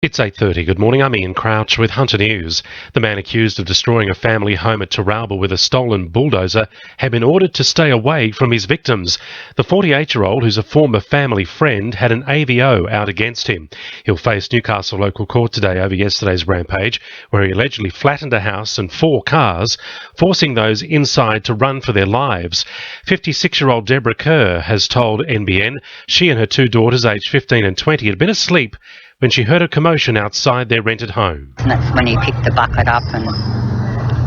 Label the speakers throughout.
Speaker 1: It's 8:30. Good morning. I'm Ian Crouch with Hunter News. The man accused of destroying a family home at Taralba with a stolen bulldozer had been ordered to stay away from his victims. The 48-year-old, who's a former family friend, had an AVO out against him. He'll face Newcastle local court today over yesterday's rampage, where he allegedly flattened a house and 4 cars, forcing those inside to run for their lives. 56-year-old Deborah Kerr has told NBN she and her 2 daughters, aged 15 and 20, had been asleep when she heard a commotion outside their rented home.
Speaker 2: And that's when he picked the bucket up and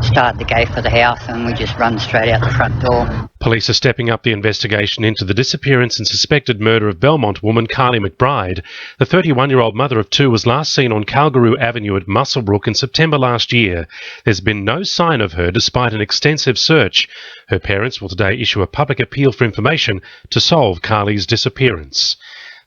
Speaker 2: started to go for the house, and we just run straight out the front door.
Speaker 1: Police are stepping up the investigation into the disappearance and suspected murder of Belmont woman Carly McBride. The 31-year-old mother of 2 was last seen on Calgaroo Avenue at Muswellbrook in September last year. There's been no sign of her despite an extensive search. Her parents will today issue a public appeal for information to solve Carly's disappearance.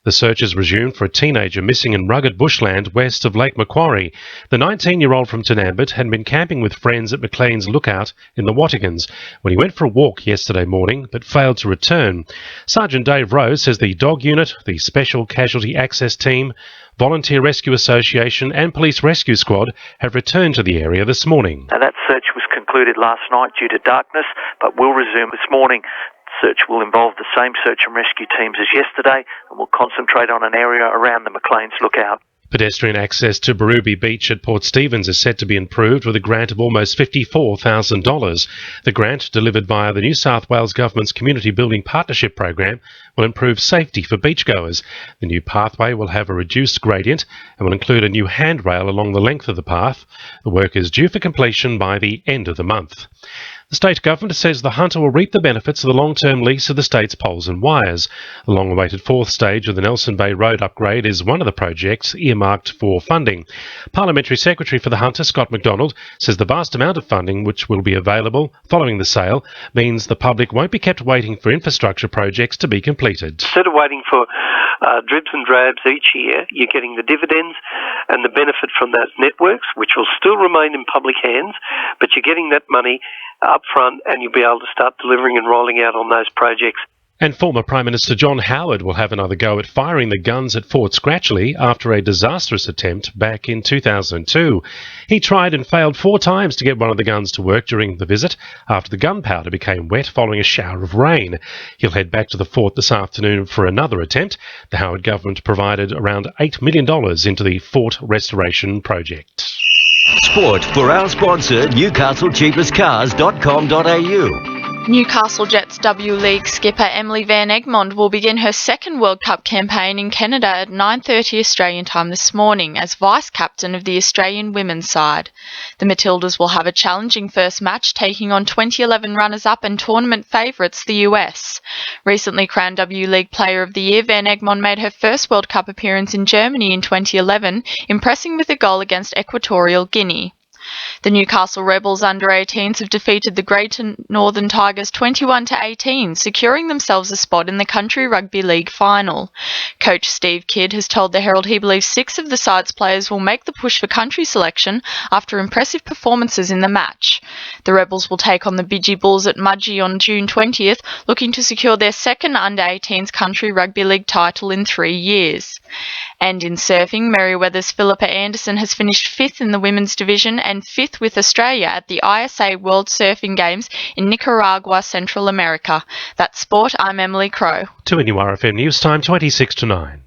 Speaker 1: The search is resumed for a teenager missing in rugged bushland west of Lake Macquarie. The 19-year-old from Tanambit had been camping with friends at McLean's Lookout in the Wattigans when he went for a walk yesterday morning but failed to return. Sergeant Dave Rose says the dog unit, the Special Casualty Access Team, Volunteer Rescue Association and Police Rescue Squad have returned to the area this morning.
Speaker 3: Now, that search was concluded last night due to darkness, but will resume this morning. Search will involve the same search and rescue teams as yesterday and will concentrate on an area around the McLean's Lookout.
Speaker 1: Pedestrian access to Barooby Beach at Port Stephens is set to be improved with a grant of almost $54,000. The grant, delivered via the New South Wales Government's Community Building Partnership Program, will improve safety for beachgoers. The new pathway will have a reduced gradient and will include a new handrail along the length of the path. The work is due for completion by the end of the month. The state government says the Hunter will reap the benefits of the long-term lease of the state's poles and wires. The long-awaited 4th stage of the Nelson Bay Road upgrade is one of the projects earmarked for funding. Parliamentary Secretary for the Hunter, Scott McDonald, says the vast amount of funding which will be available following the sale means the public won't be kept waiting for infrastructure projects to be completed.
Speaker 4: Instead of waiting for dribs and drabs each year, you're getting the dividends and the benefit from those networks, which will still remain in public hands, but you're getting that money up front and you'll be able to start delivering and rolling out on those projects.
Speaker 1: And former Prime Minister John Howard will have another go at firing the guns at Fort Scratchley after a disastrous attempt back in 2002. He tried and failed 4 times to get one of the guns to work during the visit after the gunpowder became wet following a shower of rain. He'll head back to the fort this afternoon for another attempt. The Howard government provided around $8 million into the fort restoration project.
Speaker 5: Sport for our sponsor, NewcastleCheapestCars.com.au.
Speaker 6: Newcastle Jets W League skipper Emily Van Egmond will begin her second World Cup campaign in Canada at 9:30 Australian time this morning as vice-captain of the Australian women's side. The Matildas will have a challenging first match, taking on 2011 runners-up and tournament favourites, the US. Recently crowned W League Player of the Year, Van Egmond made her first World Cup appearance in Germany in 2011, impressing with a goal against Equatorial Guinea. The Newcastle Rebels under-18s have defeated the Greater Northern Tigers 21-18, securing themselves a spot in the Country Rugby League final. Coach Steve Kidd has told the Herald he believes 6 of the side's players will make the push for country selection after impressive performances in the match. The Rebels will take on the Bidgie Bulls at Mudgee on June 20th, looking to secure their second under-18s Country Rugby League title in 3 years. And in surfing, Merryweather's Philippa Anderson has finished 5th in the women's division and 5th with Australia at the ISA World Surfing Games in Nicaragua, Central America. That's sport. I'm Emily Crow.
Speaker 1: To NURFM News Time, 26 to 9.